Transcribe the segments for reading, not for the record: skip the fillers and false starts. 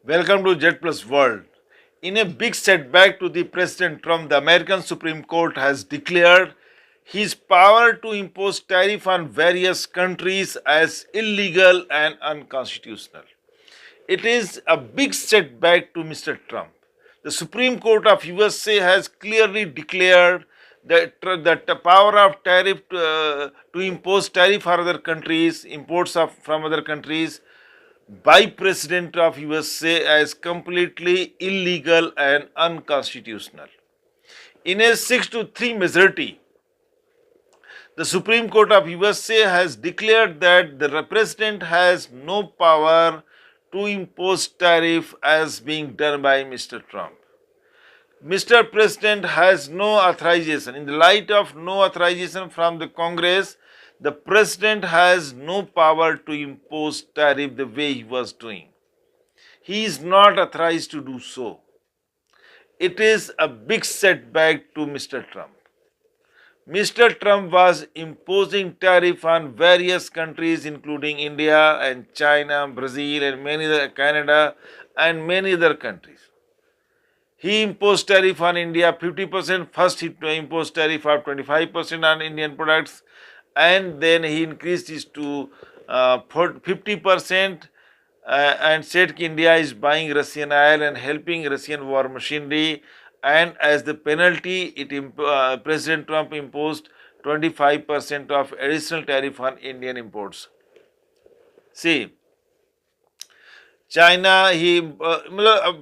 Welcome to Jet Plus World. In a big setback to the President Trump, the American Supreme Court has declared his power to impose tariff on various countries as illegal and unconstitutional. It is a big setback to Mr. Trump. The Supreme Court of USA has clearly declared that the power of tariff to impose tariff on other countries, imports from other countries by President of USA as completely illegal and unconstitutional. In a 6 to 3 majority, the Supreme Court of USA has declared that the President has no power to impose tariff as being done by Mr. Trump. Mr. President has no authorization. In the light of no authorization from the Congress, the President has no power to impose tariff the way he was doing. He is not authorized to do so. It is a big setback to Mr. Trump. Mr. Trump was imposing tariff on various countries including India and China, Brazil and many other, Canada and many other countries. He imposed tariff on India 50%. First he imposed tariff of 25% on Indian products, and then he increased it to 50% and said India is buying Russian oil and helping Russian war machinery, and as the penalty President Trump imposed 25% of additional tariff on Indian imports. See, China,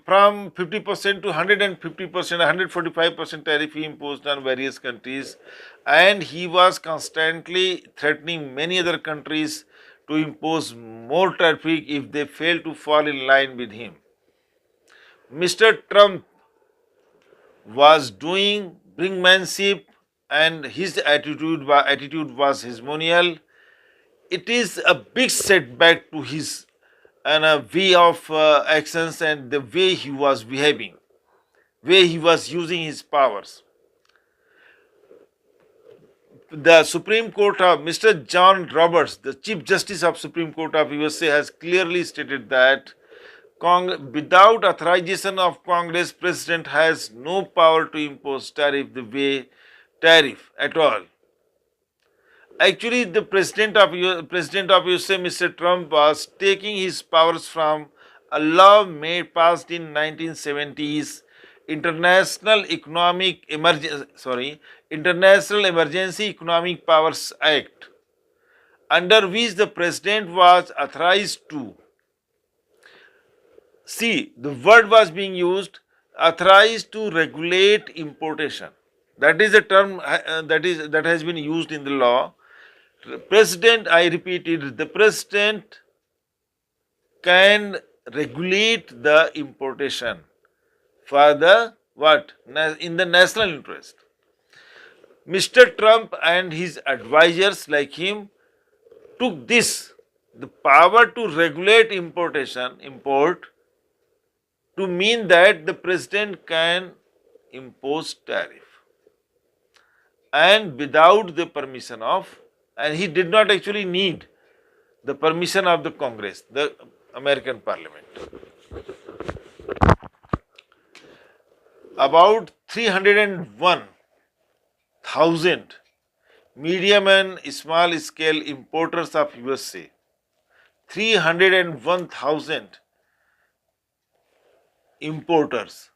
from 50% to 150%, 145% tariff he imposed on various countries, and he was constantly threatening many other countries to impose more tariff if they fail to fall in line with him. Mr. Trump was doing brinkmanship and his attitude was hegemonial. It is a big setback to his way of actions and the way he was behaving, way he was using his powers. The Supreme Court of Mr. John Roberts, the Chief Justice of Supreme Court of USA, has clearly stated that without authorization of Congress, President has no power to impose tariff at all. Actually, the President of USA, Mr. Trump, was taking his powers from a law passed in 1970s, International Emergency Economic Powers Act, under which the President was authorized to. See, the word was being used, authorized to regulate importation. That is a term that has been used in the law. President, I repeat it, the President can regulate the importation for the what? In the national interest. Mr. Trump and his advisors like him took the power to regulate import, to mean that the President can impose tariff and without the permission of, and he did not actually need the permission of the Congress, the American Parliament. About 301,000 medium and small scale importers of USA, 301,000 importers,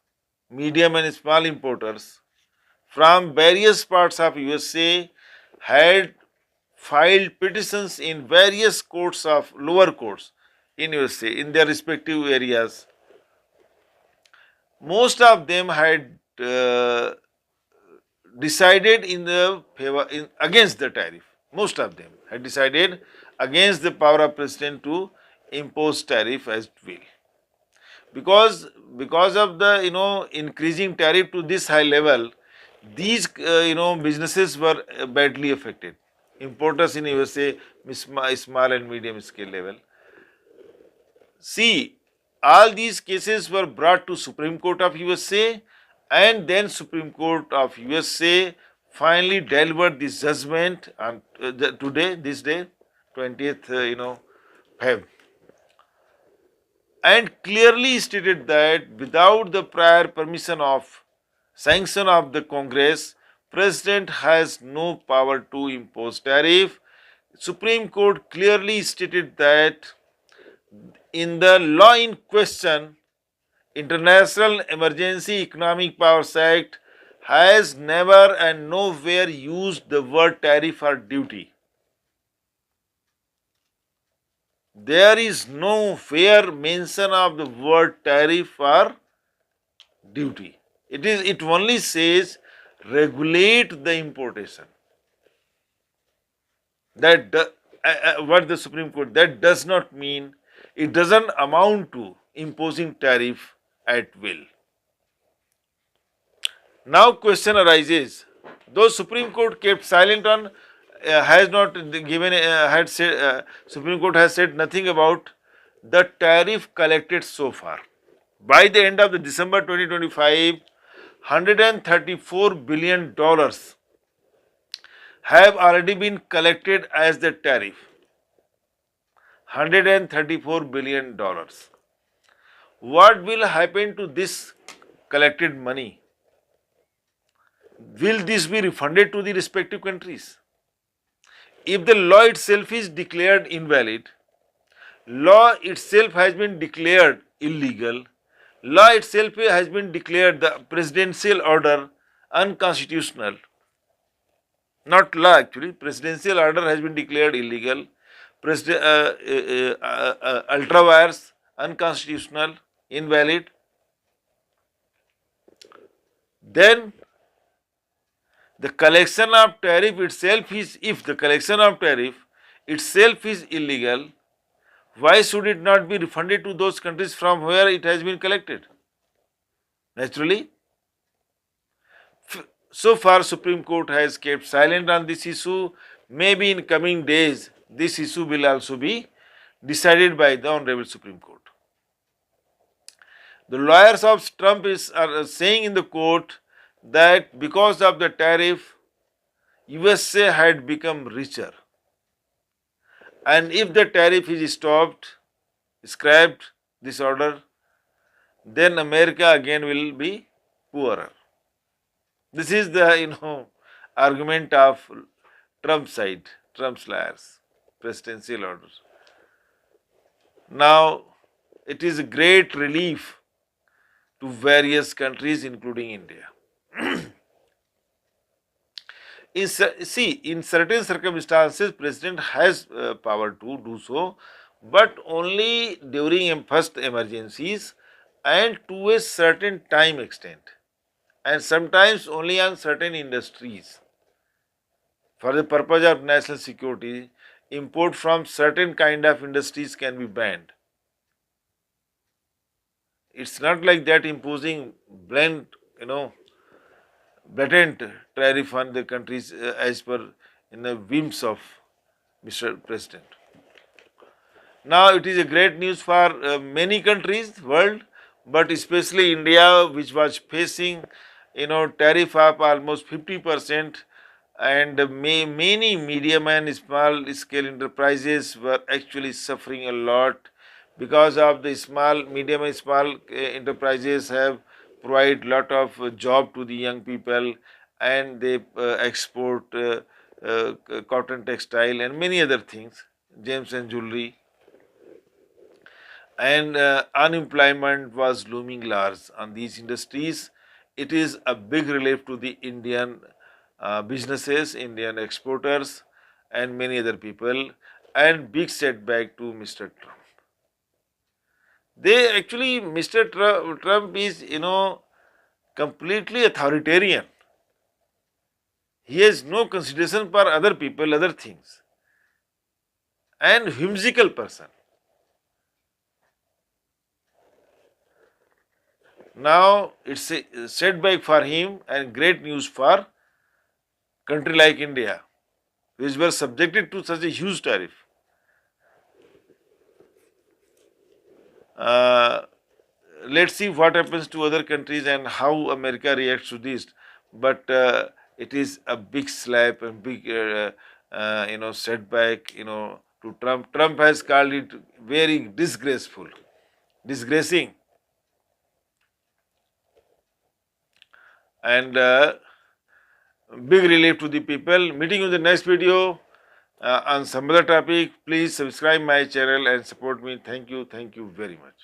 medium and small importers from various parts of USA had filed petitions in various lower courts in USA in their respective areas. Most of them had decided against the tariff. Most of them had decided against the power of President to impose tariff as will. Because of the increasing tariff to this high level, these businesses were badly affected. Importers in USA, small and medium scale level. See, all these cases were brought to Supreme Court of USA, and then Supreme Court of USA finally delivered this judgment on this day, 20th, Feb. and clearly stated that without the prior permission of sanction of the Congress, President has no power to impose tariff. Supreme Court clearly stated that in the law in question, International Emergency Economic Powers Act has never and nowhere used the word tariff or duty. There is nowhere mention of the word tariff or duty. It only says regulate the importation. What the Supreme Court, that does not mean, it doesn't amount to imposing tariff at will. Now question arises, though Supreme Court kept silent on, has not given, had said, Supreme Court has said nothing about the tariff collected so far. By the end of the December 2025, $134 billion have already been collected as the tariff. $134 billion. What will happen to this collected money? Will this be refunded to the respective countries? If the law itself is declared invalid, law itself has been declared illegal, law itself has been declared the presidential order unconstitutional, not law actually, presidential order has been declared illegal, ultra vires unconstitutional, invalid, then the collection of tariff itself is, if the collection of tariff itself is illegal, why should it not be refunded to those countries from where it has been collected? Naturally, so far Supreme Court has kept silent on this issue. Maybe in coming days this issue will also be decided by the Honorable Supreme Court. The lawyers of Trump are saying in the court that because of the tariff, USA had become richer. And if the tariff is stopped, scrapped, this order, then America again will be poorer. This is the argument of Trump's side, Trump's lawyers, presidential orders. Now, it is a great relief to various countries, including India. In certain circumstances, President has power to do so, but only during first emergencies and to a certain time extent, and sometimes only on certain industries. For the purpose of national security, import from certain kind of industries can be banned. It's not like that imposing blatant tariff on the countries as per in the whims of Mr. President. Now it is a great news for many countries world, but especially India, which was facing tariff of almost 50%, and many medium and small scale enterprises were actually suffering a lot because of the medium and small enterprises have provide lot of job to the young people, and they export cotton textile and many other things, gems and jewelry, and unemployment was looming large on these industries. It is a big relief to the Indian businesses, Indian exporters and many other people, and big setback to Mr. Trump. Mr. Trump is, completely authoritarian. He has no consideration for other people, other things, and whimsical person. Now it's a setback for him and great news for country like India, which were subjected to such a huge tariff. Let's see what happens to other countries and how America reacts to this. But it is a big slap and big, setback, to Trump. Trump has called it very disgraceful. disgracing. And big relief to the people. Meeting you in the next video on some other topic. Please subscribe my channel and support me. Thank you very much.